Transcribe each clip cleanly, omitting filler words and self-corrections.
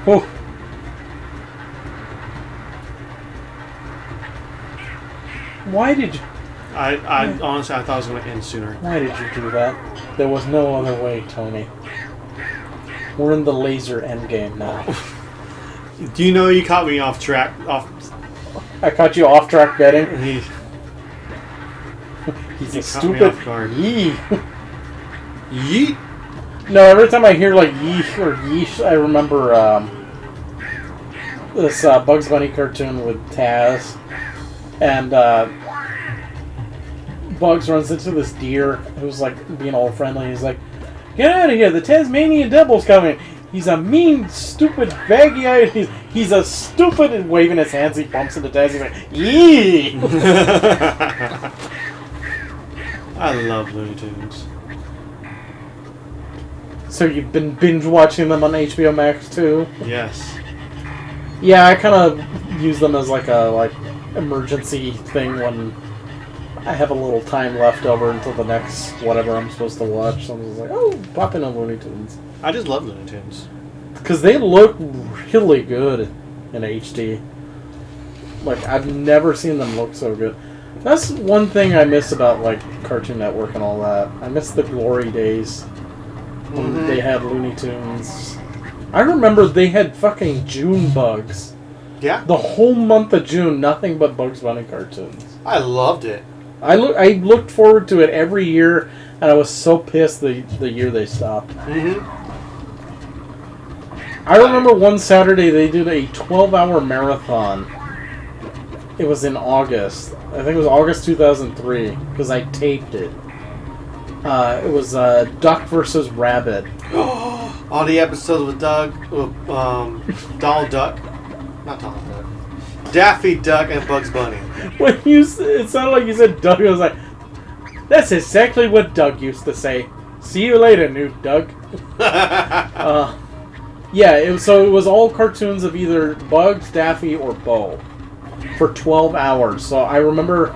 Oh. Why did you... I honestly, I thought it was going to end sooner. Why did you do that? There was no other way, Tony. We're in the laser endgame now. Do you know you caught me off track? I caught you off track betting? He's a stupid... Yee. Yeet? No, every time I hear like yeesh or yeesh, I remember this Bugs Bunny cartoon with Taz. And Bugs runs into this deer who's like being all friendly. He's like, "Get out of here, the Tasmanian Devil's coming. He's a mean, stupid, baggy-eyed... He's a stupid..." And waving his hands, he bumps into Taz. He's like, "Yee!" I love Looney Tunes. So you've been binge watching them on HBO Max too? Yes. Yeah, I kind of use them as like a emergency thing when I have a little time left over until the next whatever I'm supposed to watch. So I'm just like, oh, pop in on Looney Tunes. I just love Looney Tunes. Because they look really good in HD. Like, I've never seen them look so good. That's one thing I miss about, like, Cartoon Network and all that. I miss the glory days when they had Looney Tunes. I remember they had fucking June bugs. Yeah? The whole month of June, nothing but Bugs Bunny cartoons. I loved it. I looked forward to it every year, and I was so pissed the year they stopped. I remember one Saturday they did a 12-hour marathon. It was in August. I think it was August 2003, because I taped it. It was Duck versus Rabbit. All the episodes with Donald Duck. Not Donald Duck. Daffy Duck and Bugs Bunny. When it sounded like you said Doug. I was like, that's exactly what Doug used to say. See you later, new Doug. Yeah, it was all cartoons of either Bugs, Daffy, or Bo for 12 hours. So I remember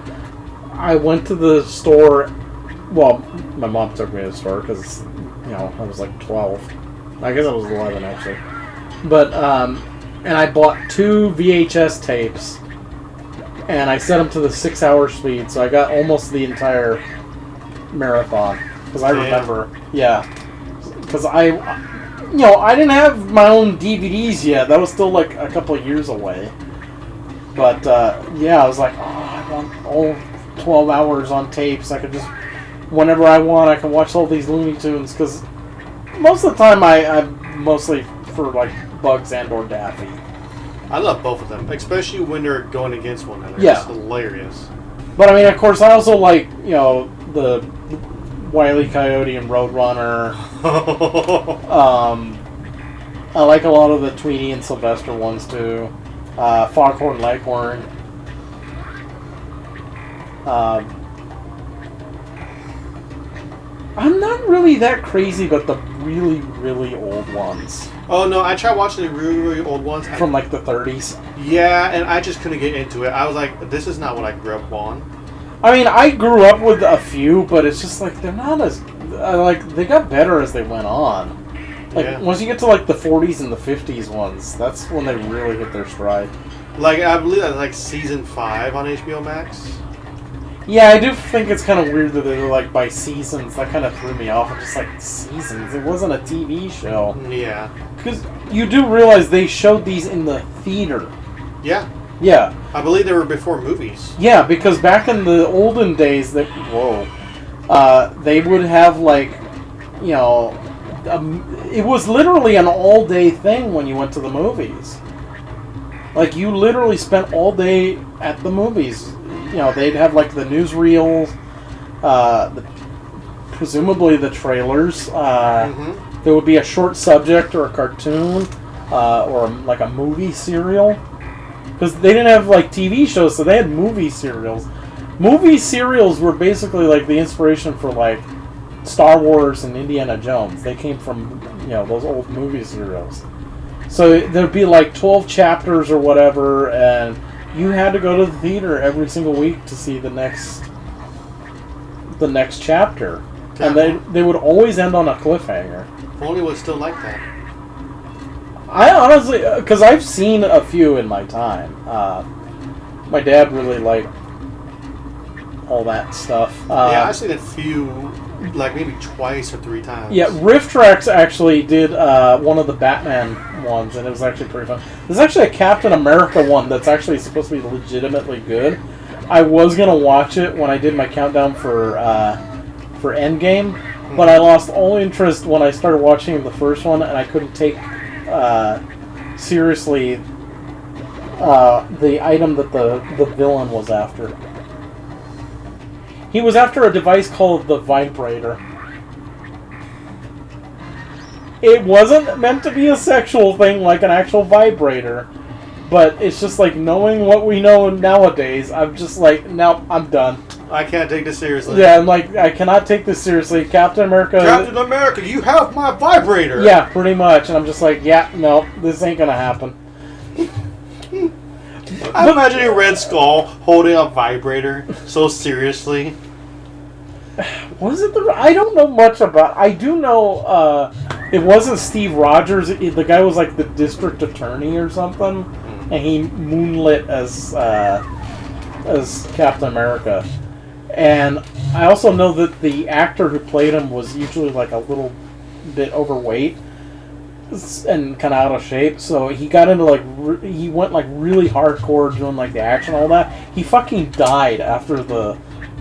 I went to the store. Well, my mom took me to the store because, I was like 12. I guess I was 11, actually. But, and I bought 2 VHS tapes, and I set them to the 6-hour speed, so I got almost the entire marathon. Because I remember, because I didn't have my own DVDs yet. That was still like a couple of years away. But, I was like, I want all 12 hours on tapes. I could just, whenever I want, I can watch all these Looney Tunes, because most of the time I'm mostly for, like, Bugs and or Daffy. I love both of them, especially when they're going against one another. Yeah. It's hilarious. But, I mean, of course, I also like, the Wile E. Coyote and Roadrunner. I like a lot of the Tweety and Sylvester ones, too. Foghorn Leghorn. I'm not really that crazy about the really, really old ones. Oh, no, I tried watching the really, really old ones. From, like, the 30s. Yeah, and I just couldn't get into it. I was like, this is not what I grew up on. I mean, I grew up with a few, but it's just, like, they're not as... they got better as they went on. Like, once you get to, like, the 40s and the 50s ones, that's when they really hit their stride. Like, I believe that's, like, Season 5 on HBO Max. Yeah, I do think it's kind of weird that they're, like, by seasons. That kind of threw me off. I'm just like, seasons? It wasn't a TV show. Yeah. Because you do realize they showed these in the theater. Yeah. Yeah. I believe they were before movies. Yeah, because back in the olden days, they would have, like, it was literally an all-day thing when you went to the movies. Like, you literally spent all day at the movies. They'd have, like, the newsreels, presumably the trailers. There would be a short subject or a cartoon, or, like, a movie serial. Because they didn't have, like, TV shows, so they had movie serials. Movie serials were basically, like, the inspiration for, like, Star Wars and Indiana Jones. They came from, those old movie serials. So there'd be, like, 12 chapters or whatever, and you had to go to the theater every single week to see the next chapter. And they would always end on a cliffhanger. If only it was still like that. I honestly, because I've seen a few in my time. My dad really liked all that stuff. Yeah, I've seen a few, like maybe twice or 3 times. Yeah, Rift Tracks actually did one of the Batman ones, and it was actually pretty fun. There's actually a Captain America one that's actually supposed to be legitimately good. I was gonna watch it when I did my countdown for Endgame, but I lost all interest when I started watching the first one, and I couldn't take seriously the item that the villain was after. He was after a device called the Vibrator. It wasn't meant to be a sexual thing like an actual vibrator, but it's just like knowing what we know nowadays, I'm just like, nope, I'm done. I can't take this seriously. Yeah, I'm like, I cannot take this seriously. Captain America, you have my vibrator! Yeah, pretty much. And I'm just like, yeah, no, this ain't gonna happen. I'm imagining Red Skull holding a vibrator so seriously. Was it I don't know much about. I do know it wasn't Steve Rogers. The guy was like the district attorney or something, and he moonlit as Captain America. And I also know that the actor who played him was usually like a little bit overweight and kind of out of shape. So he got into like he went like really hardcore doing like the action and all that. He fucking died after the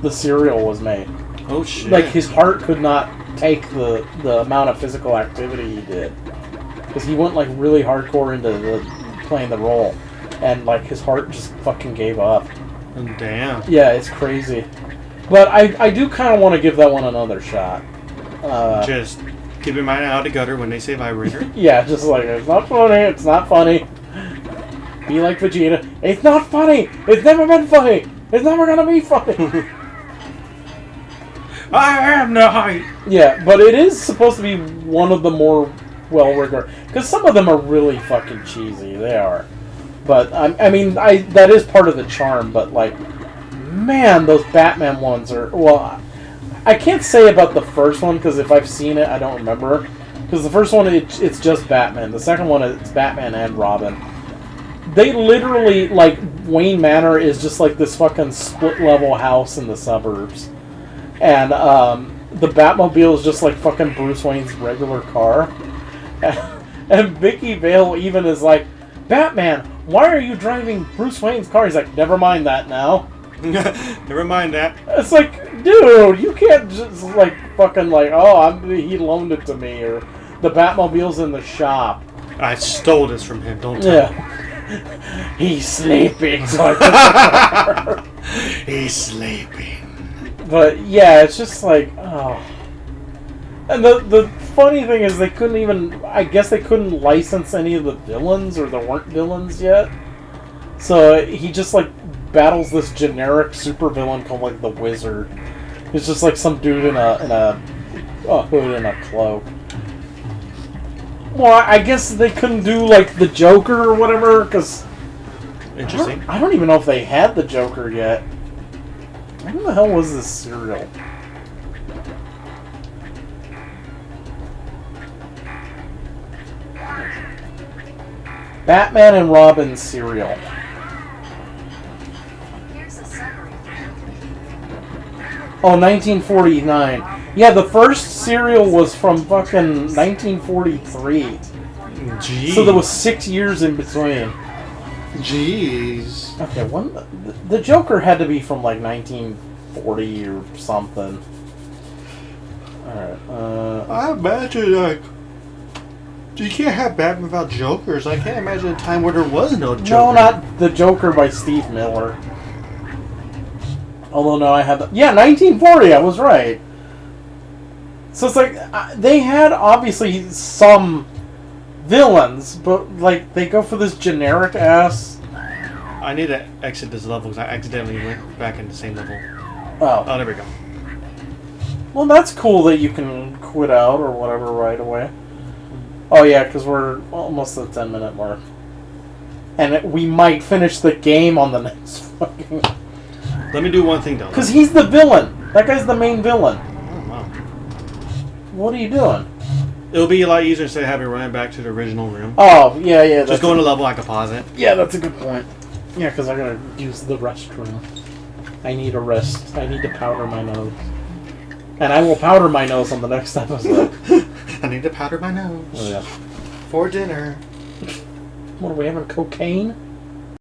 serial was made. Oh shit! Like his heart could not take the amount of physical activity he did, because he went like really hardcore into playing the role, and like his heart just fucking gave up. Oh, damn. Yeah, it's crazy. But I do kind of want to give that one another shot. Just keep in mind out of the gutter when they say vibrator. Yeah, just like, it's not funny, it's not funny. Be like Vegeta, it's not funny, it's never been funny, it's never gonna be funny. I am the height! Yeah, but it is supposed to be one of the more well-regarded, because some of them are really fucking cheesy, they are. But, I mean, that is part of the charm, but like, man, those Batman ones are, well, I can't say about the first one, because if I've seen it, I don't remember. Because the first one, it's just Batman. The second one, it's Batman and Robin. They literally, like, Wayne Manor is just like this fucking split-level house in the suburbs. And the Batmobile is just like fucking Bruce Wayne's regular car. And Vicky Vale even is like, Batman, why are you driving Bruce Wayne's car? He's like, never mind that now. Never mind that. It's like, dude, you can't just like fucking like, oh, he loaned it to me, or the Batmobile's in the shop. I stole this from him, don't tell him. He's sleeping. So He's sleeping. But yeah, it's just like, oh. And the funny thing is, they couldn't even, I guess they couldn't license any of the villains, or there weren't villains yet. So he just like battles this generic supervillain called like the Wizard. It's just like some dude in a hood and a cloak. Well, I guess they couldn't do like the Joker or whatever, because interesting. I don't even know if they had the Joker yet. When the hell was this cereal? Batman and Robin cereal. Oh, 1949. Yeah, the first cereal was from fucking 1943. Jeez. So there was 6 years in between. Jeez. Okay, the Joker had to be from like 1940 or something. Alright, I imagine, like, you can't have Batman without Jokers. I can't imagine a time where there was no Joker. No, not The Joker by Steve Miller. Although, no, I had the... Yeah, 1940, I was right. So it's like, they had, obviously, some villains, but, like, they go for this generic-ass... I need to exit this level because I accidentally went back in the same level. Oh, there we go. Well, that's cool that you can quit out or whatever right away. Oh, yeah, because we're almost at the 10-minute mark. And we might finish the game on the next fucking... Let me do one thing, though. Because he's the villain. That guy's the main villain. Oh, wow. What are you doing? It'll be a lot easier instead of having running back to the original room. Oh, yeah. Just go in a level I can pause it. Yeah, that's a good point. Yeah, because I gotta use the restroom. I need a rest. I need to powder my nose. And I will powder my nose on the next episode. I need to powder my nose. Oh, yeah. For dinner. What are we having? Cocaine?